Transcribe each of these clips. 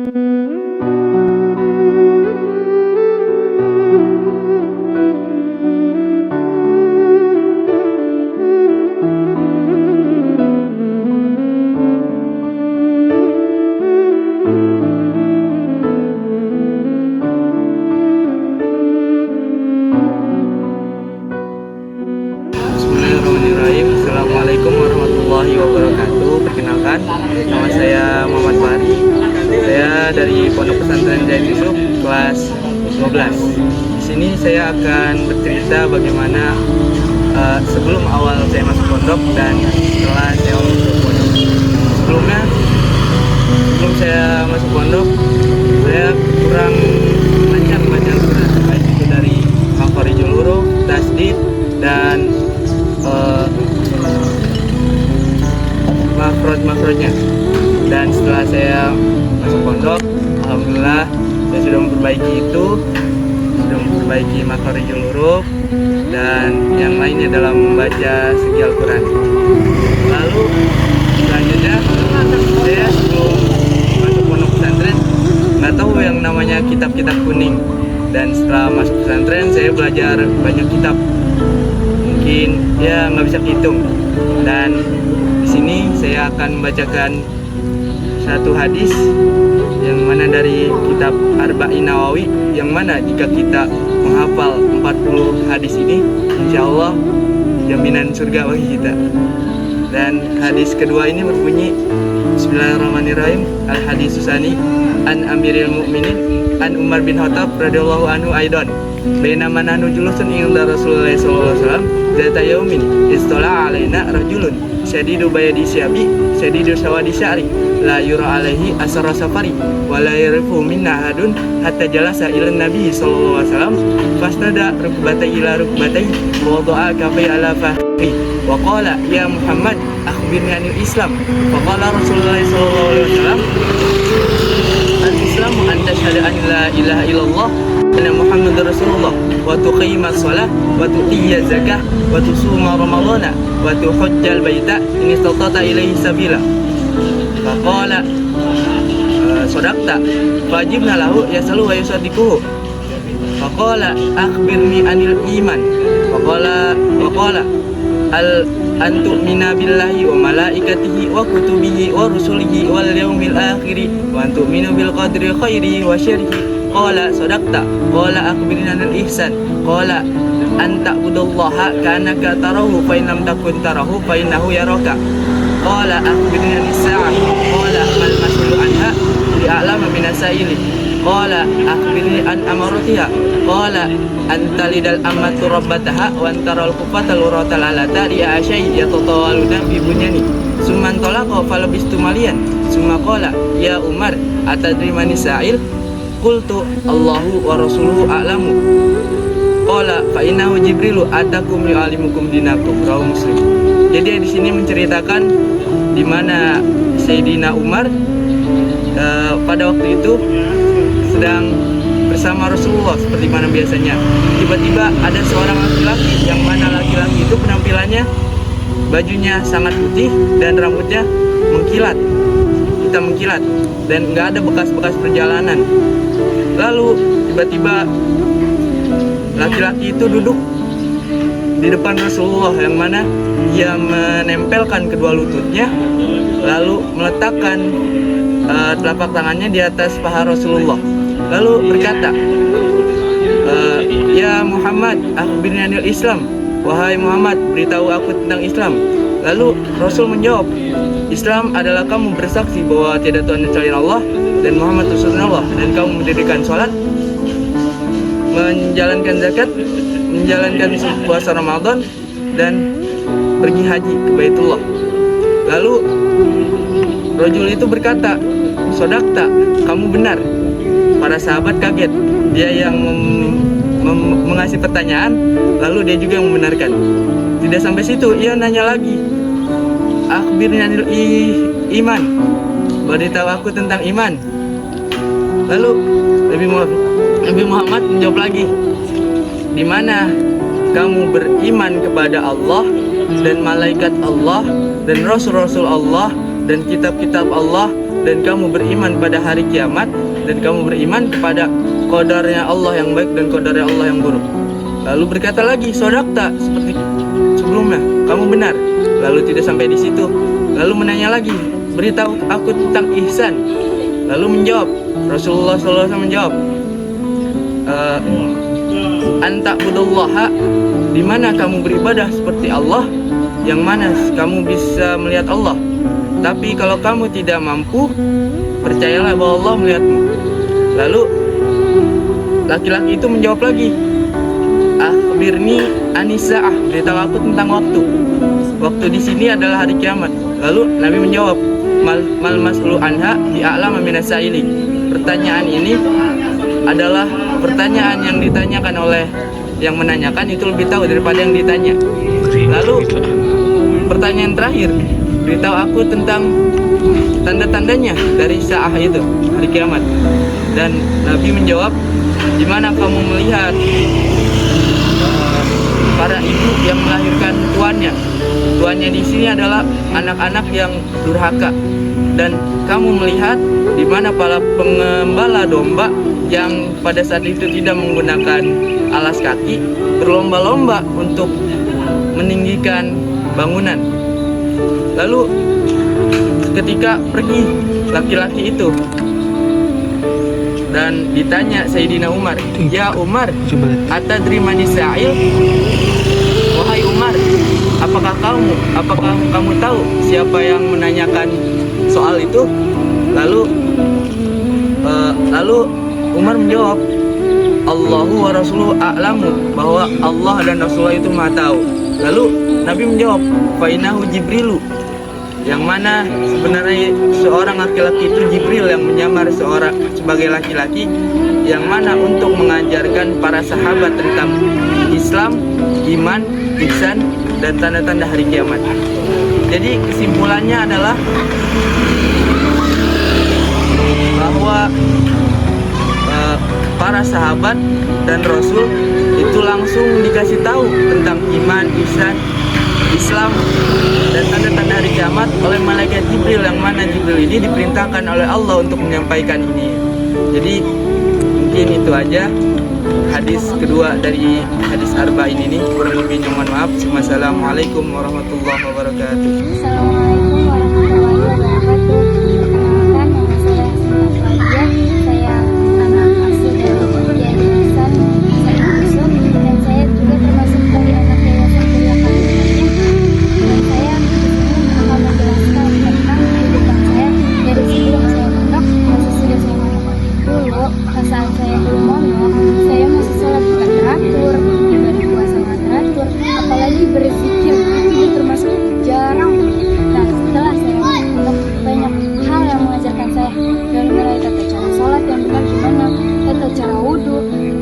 Assalamualaikum warahmatullahi wabarakatuh. Perkenalkan, nama saya Muhammad Fahri. Saya dari Pondok Pesantren Zaid Yusuf kelas 12. Di sini saya akan bercerita bagaimana sebelum awal saya masuk pondok dan setelah saya masuk pondok. Sebelum saya masuk pondok, saya kurang lancar baca Al-Quran, baik itu dari makhorijul huruf, tasdid, dan makhraj-makhrajnya. Dan setelah saya masuk pondok, alhamdulillah saya sudah memperbaiki itu, sudah memperbaiki makhorijul huruf dan yang lainnya dalam membaca segi Al-Quran. Lalu selanjutnya saya sebelum masuk pondok pesantren nggak tahu yang namanya kitab-kitab kuning, dan setelah masuk pesantren saya belajar banyak kitab, mungkin ya nggak bisa hitung. Dan di sini saya akan membacakan satu hadis yang mana dari kitab Arba'in Nawawi, yang mana jika kita menghafal 40 hadis ini, insya Allah jaminan surga bagi kita. Dan hadis kedua ini berbunyi, Bismillahirrahmanirrahim. Al-hadis susani an Amiril Mukminin an Umar bin Khattab radhiyallahu anhu aidan. Bainama nahnu julusun inda Rasulullah sallallahu alaihi wasallam zata yaumin istala alaina rajulun syadidu bayadi syabi syadidu sawadi sya'ri la yura alaihi asara safari wa la yarifu minna hadun hatta jalasa ila nabi sallallahu alaihi wasallam fastada rukbatai ila rukbatai wa wada'a kafai ala fahri wa qala ya Muhammad akhbirni anil Islam. Wa qala Rasulullah sallallahu alaihi wasallam al-Islamu an tashhadu an la ilaha illallah anna Muhammadar Rasulullah wa tuqimas shalah wa tu'tiyaz zakah wa tusuma ramadhana wa tuhajjal baita in istata'ta ilaihi sabila. Faqala sadaqta fajibna lahu yasalu wa yusaddiquhu. Faqala akhbirni anil iman. Faqala al antu'mina billahi wa malaikatihi wa kutubihi wa rusulihi wal yawmil akhiri wa antu'minu bil qadri khairihi wa syarrihi. Qala sadaqta. Qala akhbirni anil ihsan. Qala an ta'budallaha ka'annaka tarahu fa in lam takun tarahu fa innahu yaraka. Qala akhbirni anis sa'ah. Qala mal mas'ulu anha bi'a'lama minas sa'ili. Qala akhbirni an amaratiha. Qala antalidal ammatu rabbataha wa antaral kufatal uratal alata ri'asyai yatatawaluna fi bunyani. Summa antalaqa falabistu malian. Summa qala ya Umar atadri manis sa'il. Qultu Allahu wa rasuluhu a'lamu. Qala fa innahu Jibrilu atakum yu'allimukum dinakum. Rawahu Muslim. Jadi di sini menceritakan di mana Sayyidina Umar pada waktu itu sedang bersama Rasulullah seperti mana biasanya. Tiba-tiba ada seorang laki-laki, yang mana laki-laki itu penampilannya bajunya sangat putih dan rambutnya mengkilat, hitam mengkilat, dan nggak ada bekas-bekas perjalanan. Lalu tiba-tiba laki-laki itu duduk di depan Rasulullah, yang mana ia menempelkan kedua lututnya lalu meletakkan telapak tangannya di atas paha Rasulullah, lalu berkata, ya Muhammad akhbirni anil Islam. Wahai Muhammad, beritahu aku tentang Islam. Lalu Rasul menjawab, Islam adalah kamu bersaksi bahwa tidak Tuhan selain Allah dan Muhammad Rasulullah, dan kamu mendirikan sholat, menjalankan zakat, menjalankan puasa Ramadan, dan pergi haji ke Baitullah. Lalu rajul itu berkata, Sodakta, kamu benar. Para sahabat kaget, dia yang mengasih pertanyaan, lalu dia juga yang membenarkan. Tidak sampai situ, ia nanya lagi, akhbirni anil iman, beritahu aku tentang iman. Lalu Nabi Muhammad menjawab lagi, di mana kamu beriman kepada Allah dan malaikat Allah dan rasul-rasul Allah dan kitab-kitab Allah dan kamu beriman pada hari kiamat, dan kamu beriman kepada qadarnya Allah yang baik dan qadarnya Allah yang buruk. Lalu berkata lagi, sodakta, seperti sebelumnya, kamu benar. Lalu tidak sampai di situ, lalu menanya lagi, beritahu aku tentang ihsan. Lalu menjawab, Rasulullah SAW menjawab, anta budallaha, di mana kamu beribadah seperti Allah, yang mana kamu bisa melihat Allah. Tapi kalau kamu tidak mampu, percayalah bahwa Allah melihatmu. Lalu laki-laki itu menjawab lagi, akhbirni anisa'ah, beritahu aku tentang waktu. Waktu di sini adalah hari kiamat. Lalu Nabi menjawab, mal mas'ulu anha bi'a'lama minas sa'ili. Pertanyaan ini adalah pertanyaan yang ditanyakan oleh yang menanyakan itu lebih tahu daripada yang ditanya. Lalu pertanyaan terakhir, beritahu aku tentang tanda-tandanya dari sa'ah itu, hari kiamat. Dan Nabi menjawab, di mana kamu melihat para ibu yang melahirkan tuannya. Tuannya di sini adalah anak-anak yang durhaka. Dan kamu melihat di mana para pengembala domba yang pada saat itu tidak menggunakan alas kaki berlomba-lomba untuk meninggikan bangunan. Lalu ketika pergi laki-laki itu dan ditanya Sayyidina Umar, ya Umar, atadri manis sa'il? Wahai Umar, apakah kamu tahu siapa yang menanyakan soal itu? Lalu Umar menjawab, Allahu wa rasuluhu a'lamu, bahwa Allah dan Rasulullah itu maha tahu. Lalu Nabi menjawab, fainahu Jibrilu, yang mana sebenarnya seorang laki-laki itu Jibril yang menyamar sebagai laki-laki, yang mana untuk mengajarkan para sahabat tentang Islam, iman, ihsan, dan tanda-tanda hari kiamat. Jadi kesimpulannya adalah bahwa para sahabat dan Rasul itu langsung dikasih tahu tentang iman, ihsan, Islam, dan tanda-tanda hari kiamat oleh malaikat Jibril, yang mana Jibril ini diperintahkan oleh Allah untuk menyampaikan ini. Jadi mungkin itu aja hadis kedua dari hadis arba'in ini. Kurang lebihnya mohon maaf. Wassalamualaikum warahmatullahi wabarakatuh. Assalamualaikum warahmatullahi wabarakatuh. Perkenalkan, nama saya Sinta Fauzia. Saya anak asuh dari Yayasan Said Yusuf, dan saya juga termasuk dari anak Yayasan Kuliah Kalimantan. Dan saya di sini akan menjelaskan tentang kehidupan saya dari sebelum saya mondok dan sesudah saya mondok. Dulu, pas saat saya belum mondok, saya masih sholat tidak teratur, ibadah puasa tidak teratur, apalagi berzikir itu termasuk jarang. Nah, setelah saya mondok, banyak hal yang mengajarkan saya, dari mulai tata cara sholat yang benar gimana, tata cara wudhu,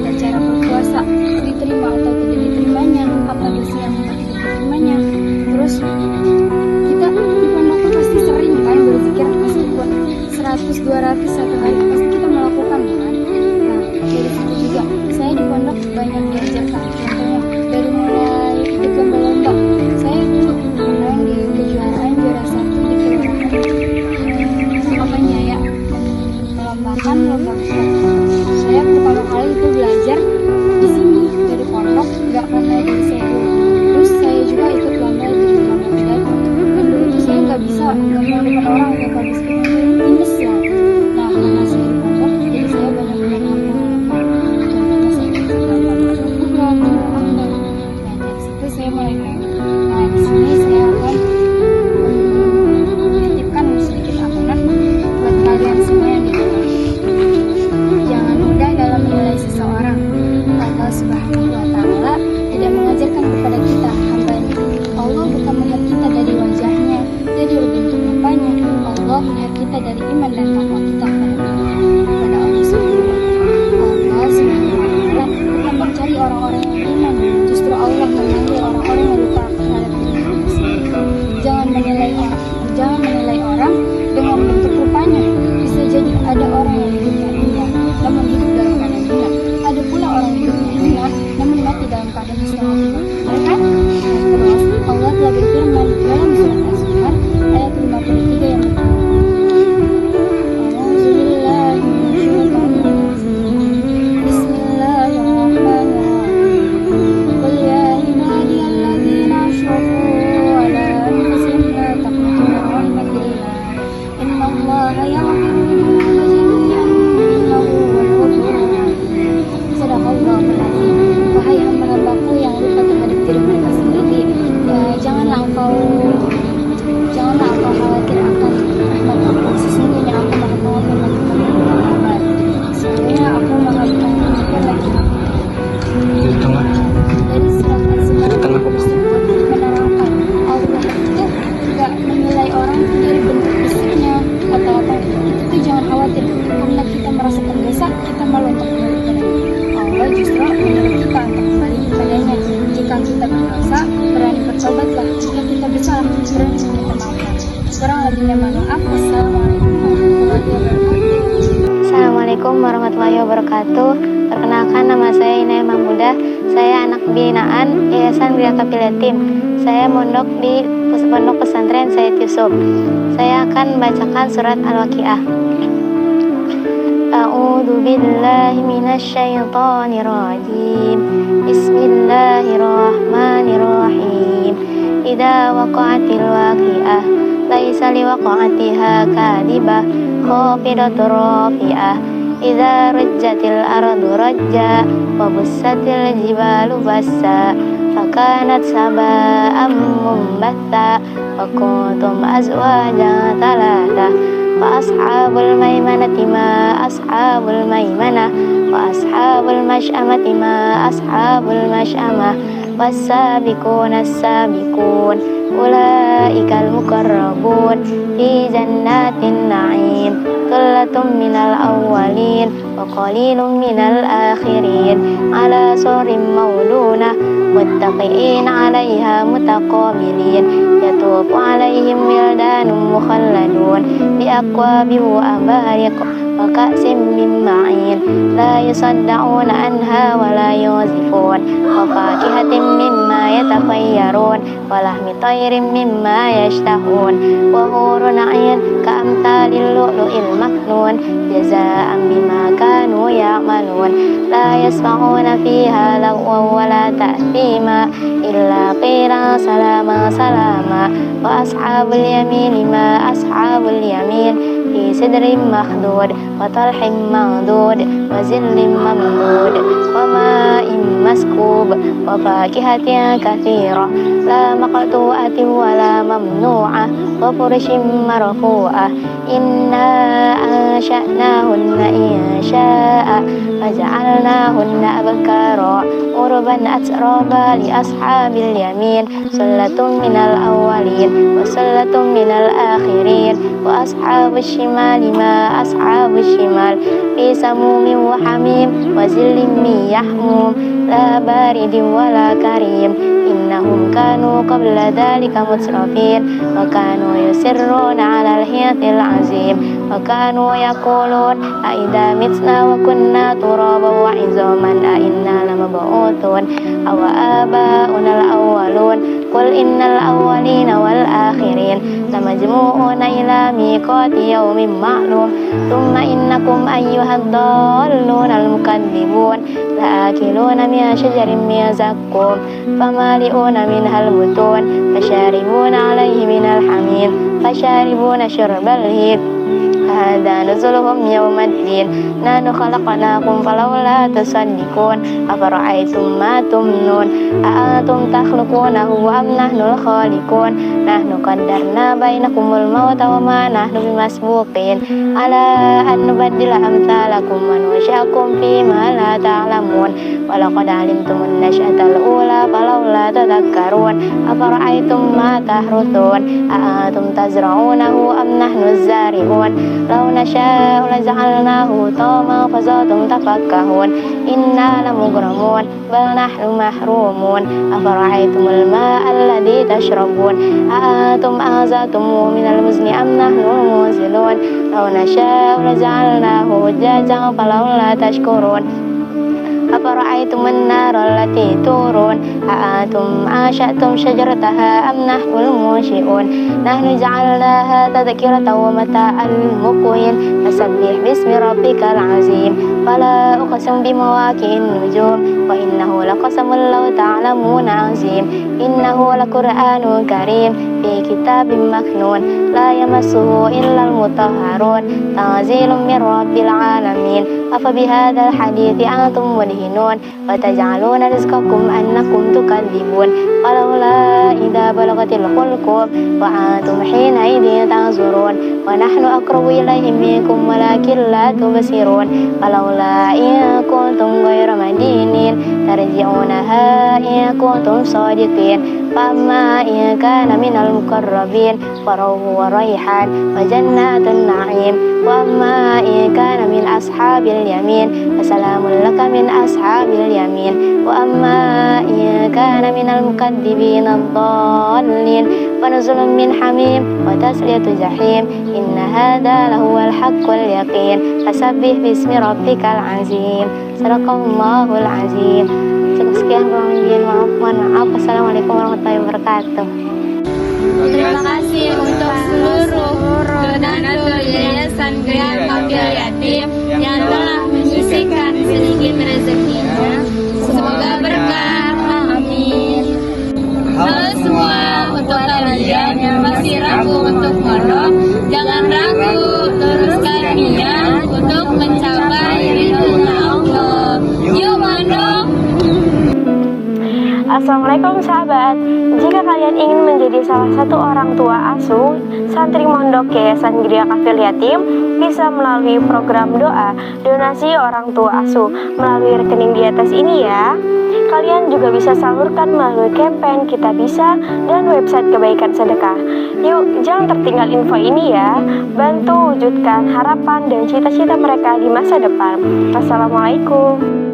tata cara berpuasa diterima atau tidak diterimanya, apa dosa yang tidak diterimanya. Terus kita di pondok pasti sering kan berzikir, meskipun 100-200 satu hari pasti kita melakukan ya kan. Nah, dari situ juga saya di pondok banyak diajarkan, contohnya dari mulai ikut lomba-lomba. Saya dulu menang di kejuaraan juara 1 di kelurahan Surabaya ya, melombakan lomba besar. Saya pertama kali itu belajar di sini dari pondok, nggak pernah dari saya dulu. Terus saya juga ikut lomba di lomba pidato, dan dulu tuh saya nggak bisa ngomong depan orang, nggak bagus gitu, minus ya. Nah, karena saya di pondok, jadi saya banyak pengalaman. Contohnya saya ikut lomba program, nah dari situ saya mulai pengen. Nah, di sini saya akan menitipkan sedikit amanat buat kalian semua yang di pondok. Jangan mudah dalam menilai seseorang. Allah Subhanahu wa Ta'ala tidak mengajarkan kepada kita hambanya. Allah bukan melihat kita dari wajahnya, dari bentuk mukanya. Assalamualaikum warahmatullahi wabarakatuh. Perkenalkan, nama saya Inaya Mahmudah. Saya anak binaan Yayasan Gria Kapil Yatim. Saya mondok di Pondok Pesantren Said Yusuf. Saya akan membacakan surat Al-Waqiah. A'udzu billahi minasy syaithanir rajim. Bismillahirrahmanirrahim. Idza waqa'atil waqi'ah laisa liwaqa'atiha kadhibah khafidatur rafi'ah. Idza rujjatil ardu rajja wa bussatil jibalu bassa fakanat saba'an mumbatha wa kuntum azwajan thalatha wa ashabul maimanati ma ashabul maimanah wa ashabul masy'amati ma ashabul masy'amah was-sabiquna as-sabiqun ulaikal muqarrabun fi jannatin na'im thullatun minal awwalin wa qalilun minal akhirin ala surim maulunah muttaqi'ina 'alaiha mutaqabilin yatufu 'alaihim wildanun mukhalladun bi aqwabin wa abariq wa ka'sim min ma'in la yusaddauna anha wa la yuzifun wa fakihatin mimma yatakhayyarun wa lahmi tayrin mimma yashtahun wa hurun 'ain ka'amtalil lu'lu'il maknun jazaa'an bima kanu ya'malun la yasma'una fiha lagwan wa la ta'thima illa qilan salama salama wa ashabul yamini ma ashabul yamin fi sidrin makhdud wa talhin maghdud wa zillin mamdud wa ma'in maskub wa fakihatin katsirah la maqtu'atin wa la mamnu'ah wa furshin marfu'ah inna ansha'nahunna insha'a faja'alnahunna abkara urban atraba li ashabil yamin sallatun minal awwalin wa sallatun minal akhirin wa ashabus shimali ma ashabus shimal fi samumin wa hamim wa zillin min yahmum la baridin wa la karim innahum kanu qabla dhalika mutrafin wa kanu yusirruna 'alal hiyatil azim wa kanu yaqulun a idza mitna wa kunna turaban wa 'idzaman a inna lamab'utun aw aba'una al-awwalun qul innal awwalina wal akhirin lamajmu'una ila miqati yawmin ma'lum thumma innakum ayyuhad dallun al-mukadzibun la'akiluna min shajarin min zaqqum famali'una minhal butun fasharibuna 'alayhi minal hamim fasharibuna syurbal him hadza nuzuluhum yawmaddin nahnu khalaqnakum falawla tusaddiqun afara'aytum ma tumnun a antum takhluqunahu am nahnul khaliqun nahnu qaddarna bainakumul mauta wa ma nahnu bimasbuqin ala an nubaddila amsalakum wa nunsyi'akum fima la ta'lamun wa laqad 'alimtumun nash'atal ula falawla tadhakkarun afara'aytum ma tahruthun a antum tazra'unahu am nahnu zari'un law nasha'u laja'alnahu tawman fazadtum tafakkahun inna lamughramun bal nahnu mahrumun afara'aytumul ma'a alladhi tashrabun a antum anzaltumuhu minal muzni am nahnul munzilun law nasha'u laja'alnahu ujjajan falawla tashkurun afara'aytumun nara allati turun a antum ansha'tum shajarataha am nahnul munshi'un nahnu ja'alnaha tadhkiratan wa mata'an lil muqwin fasabbih bismi rabbikal azim fala uqsimu bimawaqi'in nujum wa innahu laqasamun law ta'lamuna azim innahu laqur'anun karim fi kitabim maknun la yamassuhu illal mutahharun tanzilun mir rabbil alamin afa bihadzal hadithi antum mudhinun wa taj'aluna rizqakum annakum tukadzibun falawla idza balagatil hulqum wa antum hina idhin tanzurun wa nahnu aqrabu ilayhi minkum walakin la tubsirun falawla in kuntum ghayra madinin tarji'unaha in kuntum sadiqin famma in kana minal muqarrabin farawhu wa rayhan wa jannatun na'im wa amma in kana min ashab ashabil yamin. Assalamun laka min ashabil yamin. Wa amma in kana minal mukaddibin ad-dallin fa nuzulun min hamim wa tasliyatu jahim. Inna hadza lahuwal haqqul yaqin. Fasabbih bismi rabbikal azim. Sadaqallahul azim. Cukup sekian, mohon maaf. Assalamualaikum warahmatullahi wabarakatuh. Terima kasih untuk seluruh donatur Yayasan Gria Kafil Yatim yang telah menyisihkan sedikit rezekinya. Semoga berkah. Amin. Halo semua, untuk kalian yang masih ragu untuk mondok, jangan ragu, teruskan niat untuk mencapai ridhonya Allah. Yuk mondok. Assalamualaikum sahabat. Jika kalian ingin menjadi salah satu orang tua asuh santri mondok Yayasan Gria Kafil Yatim, bisa melalui program doa donasi orang tua asuh melalui rekening di atas ini ya. Kalian juga bisa salurkan melalui campaign Kita Bisa dan website Kebaikan Sedekah. Yuk, jangan tertinggal info ini ya. Bantu wujudkan harapan dan cita-cita mereka di masa depan. Wassalamualaikum.